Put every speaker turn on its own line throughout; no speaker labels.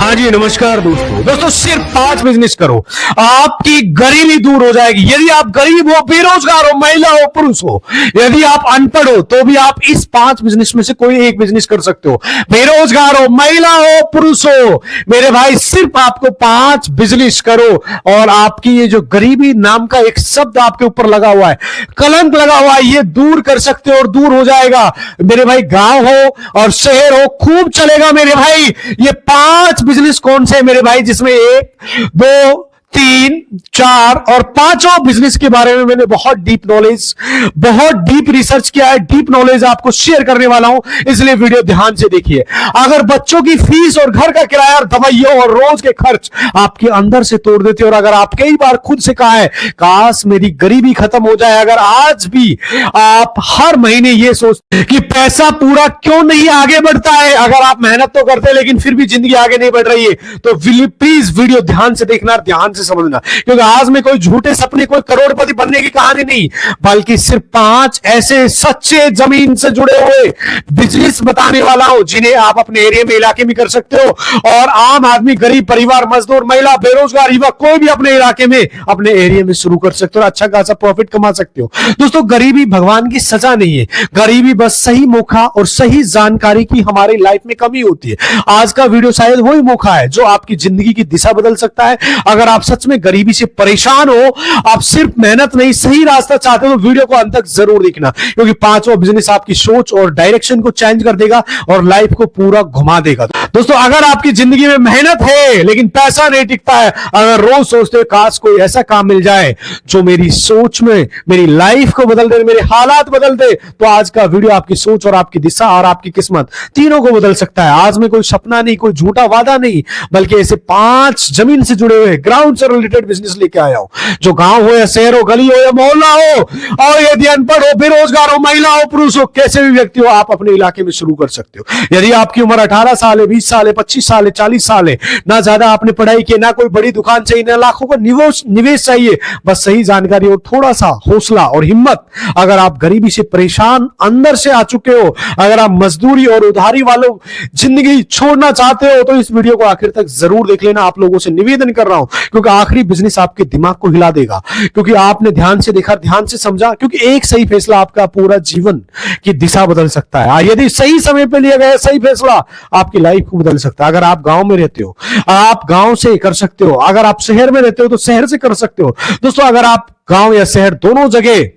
हाँ जी, नमस्कार दोस्तों सिर्फ 5 बिजनेस करो, आपकी गरीबी दूर हो जाएगी। यदि आप गरीब हो, बेरोजगार हो, महिला हो, पुरुष हो, यदि आप अनपढ़ हो, तो भी आप इस 5 बिजनेस में से कोई एक बिजनेस कर सकते हो। बेरोजगार हो, महिला हो, पुरुष हो, मेरे भाई सिर्फ आपको 5 बिजनेस करो और आपकी ये जो गरीबी नाम का एक शब्द आपके ऊपर लगा हुआ है, कलंक लगा हुआ है, ये दूर कर सकते हो और दूर हो जाएगा। मेरे भाई गांव हो और शहर हो, खूब चलेगा मेरे भाई। ये 5 बिजनेस कौन से मेरे भाई, जिसमें 1, 2, 3, 4 और 5वां बिजनेस के बारे में मैंने बहुत डीप रिसर्च किया है, डीप नॉलेज आपको शेयर करने वाला हूं, इसलिए वीडियो ध्यान से देखिए। अगर बच्चों की फीस और घर का किराया और दवाइयों और रोज के खर्च आपके अंदर से तोड़ देते हो, और अगर आप कई बार खुद से कहा है काश मेरी गरीबी खत्म हो जाए, अगर आज भी आप हर महीने ये सोचते कि पैसा पूरा क्यों नहीं आगे बढ़ता है, अगर आप मेहनत तो करते हैं लेकिन फिर भी जिंदगी आगे नहीं बढ़ रही है, तो प्लीज वीडियो ध्यान से देखना, ध्यान से समझना, क्योंकि आज में कोई झूठे सपने, कोई करोड़पति बनने की कहानी नहीं, बल्कि सिर्फ 5 ऐसे सच्चे जमीन से जुड़े हुए बिजनेस बताने वाला हूं, जिन्हें आप अपने एरिया में, इलाके में कर सकते हो। और आम आदमी, गरीब परिवार, मजदूर, महिला, बेरोजगार, युवक, कोई भी अपने इलाके में, अपने एरिया में शुरू कर सकते हो, अच्छा खासा प्रॉफिट कमा सकते हो। दोस्तों, गरीबी भगवान की सजा नहीं है, गरीबी बस सही मौका और सही जानकारी की हमारी लाइफ में कमी होती है। आज का वीडियो शायद वही मौका है जो आपकी जिंदगी की दिशा बदल सकता है। अगर आप सच में गरीबी से परेशान हो, आप सिर्फ मेहनत नहीं सही रास्ता चाहते हो, तो वीडियो को अंत तक जरूर देखना, क्योंकि 5वां बिजनेस आपकी सोच और डायरेक्शन को चेंज कर देगा और लाइफ को पूरा घुमा देगा। दोस्तों, अगर आपकी जिंदगी में मेहनत है लेकिन पैसा नहीं टिकता है, अगर रोज सोचते हो काश कोई ऐसा काम मिल जाए जो मेरी सोच में, मेरी लाइफ को बदल दे, मेरे हालात बदल दे, तो आज का वीडियो आपकी सोच और आपकी दिशा और आपकी किस्मत तीनों को बदल सकता है। आज में कोई सपना नहीं, कोई झूठा वादा नहीं, बल्कि ऐसे 5 जमीन से जुड़े हुए ग्राउंड से रिलेटेड बिजनेस लेके आया हूं, जो गांव हो या शहर हो, गली हो या मोहल्ला हो, और यदि अनपढ़ हो, बेरोजगार हो, महिला हो, पुरुष हो, कैसे भी व्यक्ति हो, आप अपने इलाके में शुरू कर सकते हो। यदि आपकी उम्र 18 साल है, 20 साल है, 25 साल है, 40 साल है, ना ज्यादा आपने पढ़ाई की, ना कोई बड़ी दुकान चाहिए, ना लाखों का निवेश चाहिए, बस सही जानकारी और थोड़ा सा हौसला और हिम्मत। अगर आप गरीबी से परेशान अंदर से आ चुके हो, अगर आप मजदूरी और उधारी वालों जिंदगी छोड़ना चाहते हो, तो इस वीडियो को आखिर तक जरूर देख लेना। आप लोगों से निवेदन कर रहा हूं, क्योंकि आखिरी बिजनेस आपके दिमाग को हिला देगा, क्योंकि आपने ध्यान से देखा, ध्यान से समझा, क्योंकि एक सही फैसला आपका पूरा जीवन की दिशा बदल सकता है। यदि सही समय पर लिया गया सही फैसला आपकी लाइफ को बदल सकता है। अगर आप गांव में रहते हो, आप गांव से कर सकते हो, अगर आप शहर में रहते हो तो शहर से कर सकते हो। दोस्तों, अगर आप गांव या शहर दोनों जगह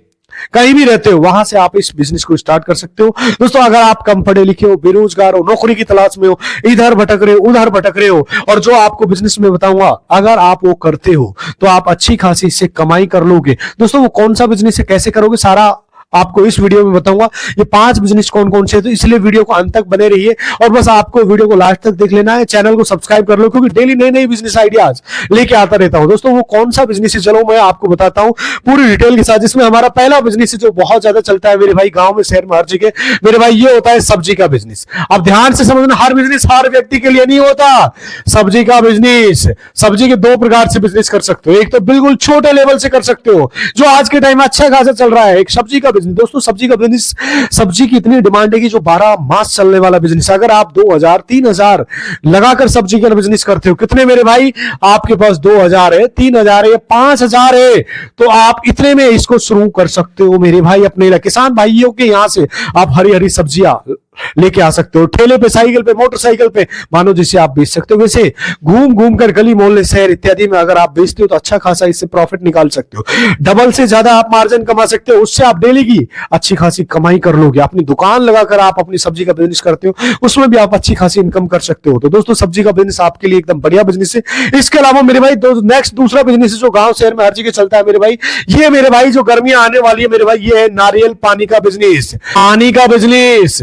कहीं भी रहते हो, वहां से आप इस बिजनेस को स्टार्ट कर सकते हो। दोस्तों, अगर आप कम पढ़े लिखे हो, बेरोजगार हो, नौकरी की तलाश में हो, इधर भटक रहे हो, उधर भटक रहे हो, और जो आपको बिजनेस में बताऊंगा अगर आप वो करते हो तो आप अच्छी खासी इससे कमाई कर लोगे। दोस्तों, वो कौन सा बिजनेस है, कैसे करोगे, सारा आपको इस वीडियो में बताऊंगा। ये 5 बिजनेस कौन कौन से, तो इसलिए वीडियो को अंत तक बने रहिए, और बस आपको वीडियो को लास्ट तक देख लेना है। चैनल को सब्सक्राइब कर लो, क्योंकि डेली नए नए बिजनेस आइडियाज लेके आता रहता हूं। दोस्तों, वो कौन सा बिजनेस है, चलो मैं आपको बताता हूं पूरी डिटेल के साथ। जिसमें हमारा पहला बिजनेस है जो बहुत ज्यादा चलता है मेरे भाई, गांव में, शहर में, हर जगह मेरे भाई, ये होता है सब्जी का बिजनेस। अब ध्यान से समझना, हर बिजनेस हर व्यक्ति के लिए नहीं होता। सब्जी का बिजनेस, सब्जी के 2 प्रकार से बिजनेस कर सकते हो। एक तो बिल्कुल छोटे लेवल से कर सकते हो, जो आज के टाइम में अच्छा खासा चल रहा है, एक सब्जी का बिजनेस। दोस्तों, सब्जी का बिजनेस, सब्जी की इतनी डिमांड है कि जो 12 मास चलने वाला बिजनेस। अगर आप 2000, 3000 लगाकर सब्जी का बिजनेस करते हो, कितने मेरे भाई, आपके पास 2000 है, 3000 है, 5000 है, तो आप इतने में इसको शुरू कर सकते हो मेरे भाई। अपने किसान भाइयों के यहां से आप हरी हरी सब्जियां लेके आ सकते हो, ठेले पे, साइकिल पे, मोटरसाइकिल पे, मानो जिसे आप बेच सकते हो। वैसे घूम घूम कर गली मोहल्ले, शहर इत्यादि में अगर आप बेचते हो तो अच्छा खासा इससे प्रॉफिट निकाल सकते हो, डबल से ज्यादा आप मार्जिन कमा सकते हो। उससे आप डेली की अच्छी खासी कमाई कर लोगे। अपनी दुकान लगाकर आप अपनी सब्जी का बिजनेस करते हो, उसमें भी आप अच्छी खासी इनकम कर सकते हो। तो दोस्तों, सब्जी का बिजनेस आपके लिए एकदम बढ़िया बिजनेस है। इसके अलावा मेरे भाई दूसरा बिजनेस है जो गांव शहर में हर जगह चलता है मेरे भाई, ये मेरे भाई जो गर्मियां आने वाली है मेरे भाई, ये है नारियल पानी का बिजनेस। पानी का बिजनेस,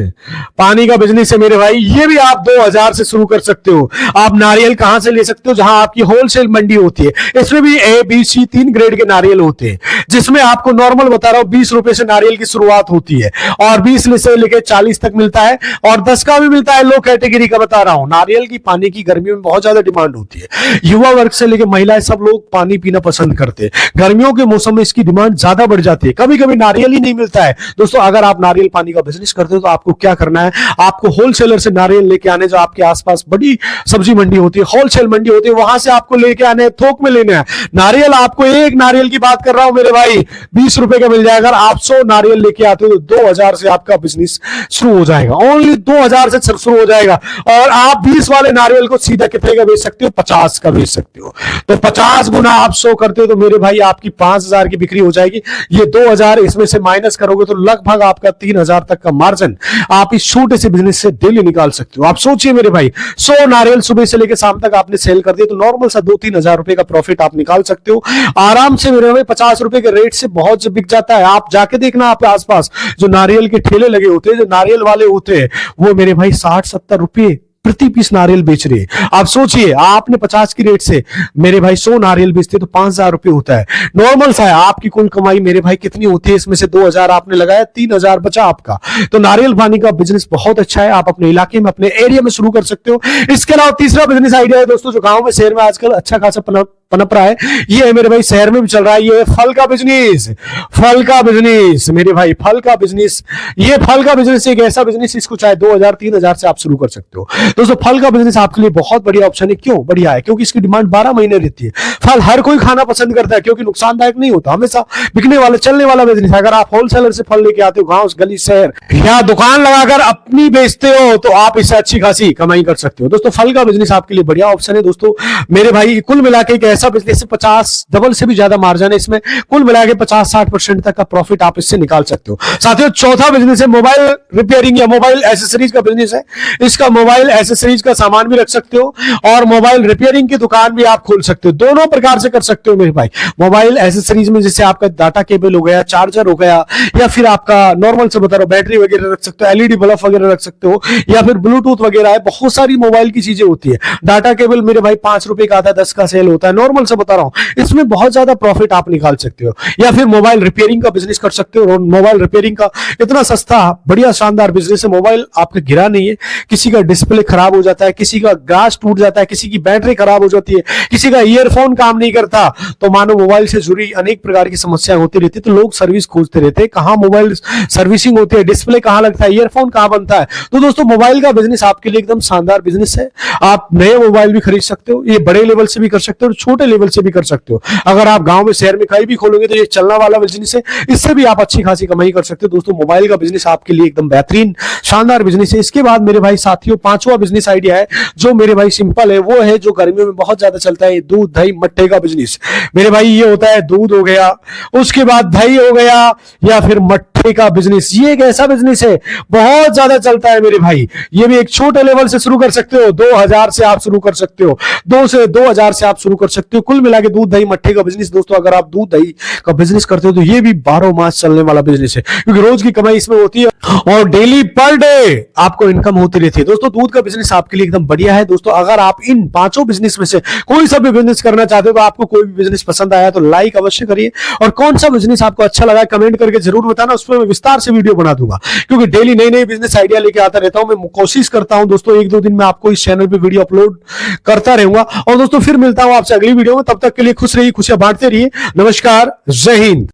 पानी का बिजनेस है मेरे भाई, ये भी आप 2000 से शुरू कर सकते हो। आप नारियल कहां से ले सकते हो, जहां आपकी होलसेल मंडी होती है। इसमें भी ए, बी, सी 3 ग्रेड के नारियल होते हैं, जिसमें आपको नॉर्मल बता रहा हूं 20 रुपए से नारियल की शुरुआत होती है, और 20 से लेकर 40 तक मिलता है, और 10 का भी मिलता है। लो कैटेगरी का बता रहा हूं। नारियल की पानी की गर्मियों में बहुत ज्यादा डिमांड होती है। युवा वर्ग से लेकर महिलाएं सब लोग पानी पीना पसंद करते हैं। गर्मियों के मौसम में इसकी डिमांड ज्यादा बढ़ जाती है, कभी कभी नारियल ही नहीं मिलता है। दोस्तों, अगर आप नारियल पानी का बिजनेस करते हो तो आपको क्या करना करना है, आपको होलसेलर से नारियल लेके आने, जो आपके आसपास बड़ी सब्जी मंडी होती है, होलसेल मंडी होती है, वहां से आपको लेके आने हैं, थोक में लेने हैं नारियल। आपको एक नारियल की बात कर रहा हूं मेरे भाई, 20 रुपए का मिल जाएगा। अगर आप 100 नारियल लेके आते हो तो 2000 से आपका बिजनेस शुरू हो जाएगा, ओनली 2000 से शुरू हो जाएगा। और आप 20 वाले नारियल को सीधा कितने का बेच सकते हो? 50 का बेच सकते हो। तो 50 गुना आप 100 करते हो तो मेरे भाई आपकी 5000 की बिक्री हो जाएगी। ये 2000 इसमें से माइनस करोगे तो लगभग आपका 3000 तक का मार्जिन आप इस छोटे से बिजनेस से डेली निकाल सकते हो। आप सोचिए मेरे भाई, 100 नारियल सुबह से लेकर शाम तक आपने सेल कर दिया तो नॉर्मल सा 2-3 हजार रुपए का प्रॉफिट आप निकाल सकते हो आराम से मेरे भाई। 50 रुपए के रेट से बहुत से बिक जाता है। आप जाके देखना आपके आसपास जो नारियल के ठेले लगे होते हैं, जो नारियल वाले होते हैं, वो मेरे भाई 60-70 रुपए प्रति पीस नारियल बेच रहे हैं। आप सोचिए, आपने 50 की रेट से मेरे भाई 100 नारियल बेचते तो 5000 रुपए होता है। नॉर्मल सा है। आपकी कुल कमाई मेरे भाई कितनी होती है? इसमें से 2000 आपने लगाया, 3000 बचा आपका। तो नारियल पानी का बिजनेस बहुत अच्छा है। आप अपने इलाके में, अपने एरिया में शुरू कर सकते हो। इसके अलावा तीसरा बिजनेस आइडिया है दोस्तों, जो गांव में, शहर में आजकल अच्छा खासा पनप रहा है, ये है मेरे भाई शहर में भी चल रहा है, ये फल का बिजनेस। फल का बिजनेस मेरे भाई, फल का बिजनेस, ये फल का बिजनेस एक ऐसा बिजनेस, इसको चाहे 2000-3000 से आप शुरू कर सकते हो। दोस्तों फल का बिजनेस आपके लिए बहुत बढ़िया ऑप्शन है। क्यों बढ़िया है? क्योंकि इसकी डिमांड 12 महीने रहती है। फल हर कोई खाना पसंद करता है क्योंकि नुकसानदायक नहीं होता, हमेशा बिकने वाला, चलने वाला बिजनेस है। अगर आप होलसेलर से फल लेके आते हो, गांव, गली, शहर या दुकान लगाकर अपनी बेचते हो तो आप इससे अच्छी खासी कमाई कर सकते हो। दोस्तों फल का बिजनेस आपके लिए बढ़िया ऑप्शन है। दोस्तों मेरे भाई, कुल मिला के एक ऐसा बिजनेस है, 50 डबल से भी ज्यादा मार्जिन है इसमें। कुल मिला के 50-60% तक का प्रॉफिट आप इससे निकाल सकते हो। साथियों चौथा बिजनेस है मोबाइल रिपेयरिंग या मोबाइल एसेसरीज का बिजनेस है। इसका मोबाइल एसेसरीज का सामान भी रख सकते हो और मोबाइल रिपेयरिंग की दुकान भी आप खोल सकते हो। दोनों प्रकार से कर सकते हो मेरे भाई। मोबाइल एसेसरीज में जैसे आपका डाटा केबल हो गया, चार्जर हो गया, या फिर आपका नॉर्मल से बता रहा हूं बैटरी वगैरह रख सकते हो, एलईडी बल्ब वगैरह रख सकते हो, या फिर ब्लूटूथ वगैरह है। बहुत सारी मोबाइल की चीजें होती है। डाटा केबल मेरे भाई 5 रुपए का आता है, 10 का सेल होता है, नॉर्मल से बता रहा हूं। इसमें बहुत ज्यादा प्रॉफिट आप निकाल सकते हो। या फिर मोबाइल रिपेयरिंग का बिजनेस कर सकते हो। मोबाइल रिपेयरिंग का इतना सस्ता बढ़िया शानदार बिजनेस है। मोबाइल आपका गिरा नहीं है, किसी का डिस्प्ले खराब हो जाता है, किसी का ग्लास टूट जाता है, किसी की बैटरी खराब हो जाती है, किसी का ईयरफोन काम नहीं करता, तो मानो मोबाइल से जुड़ी अनेक प्रकार की समस्याएं होती रहती है। तो लोग सर्विस खोजते रहते हैं, कहां मोबाइल सर्विसिंग होती है, डिस्प्ले कहां लगता है, ईयरफोन कहां बनता है। तो दोस्तों मोबाइल का बिजनेस आपके लिए एकदम शानदार बिजनेस है। आप नए मोबाइल भी खरीद सकते हो, ये बड़े लेवल से भी कर सकते हो और छोटे लेवल से भी कर सकते हो। अगर आप गांव में, शहर में कहीं भी खोलोगे तो ये चलने वाला बिजनेस है, इससे भी आप अच्छी खासी कमाई कर सकते हो। दोस्तों मोबाइल का बिजनेस आपके लिए एकदम बेहतरीन शानदार बिजनेस है। इसके बाद मेरे भाई साथियों पांचवा बिजनेस आइडिया है जो मेरे भाई सिंपल है, वो है जो गर्मियों में बहुत ज्यादा चलता है, दूध दही मट्ठे का बिजनेस। मेरे भाई ये होता है, दूध हो गया, उसके बाद दही हो गया, या फिर मट्ठे का बिजनेस। ये एक ऐसा बिजनेस है बहुत ज्यादा चलता है मेरे भाई। ये भी एक छोटे लेवल से शुरू कर सकते हो, 2000 से आप शुरू कर सकते हो, 2000 से आप शुरू कर सकते हो। कुल मिला के दूध दही मट्ठे का बिजनेस। दोस्तों अगर आप दूध दही का बिजनेस करते हो तो ये भी 12 मास चलने वाला बिजनेस है, क्योंकि रोज की कमाई इसमें होती है और डेली पर डे आपको इनकम होती रहती है। दोस्तों दूध का बिजनेस आपके लिए एकदम बढ़िया है। दोस्तों अगर आप इन पांचों बिजनेस में से कोई सा भी बिजनेस करना चाहते हो तो आपको कोई भी बिजनेस पसंद आया तो लाइक अवश्य करिए, और कौन सा बिजनेस आपको अच्छा लगा कमेंट करके जरूर बताना, उस पर मैं विस्तार से वीडियो बना दूंगा, क्योंकि डेली नई नई बिजनेस आइडिया लेके आता रहता हूं। मैं कोशिश करता हूं दोस्तों 1-2 दिन में आपको इस चैनल पे वीडियो अपलोड करता रहूंगा। और दोस्तों फिर मिलता हूं आपसे अगली वीडियो में, तब तक के लिए खुश रहिए, खुशियां बांटते रहिए। नमस्कार, जय हिंद।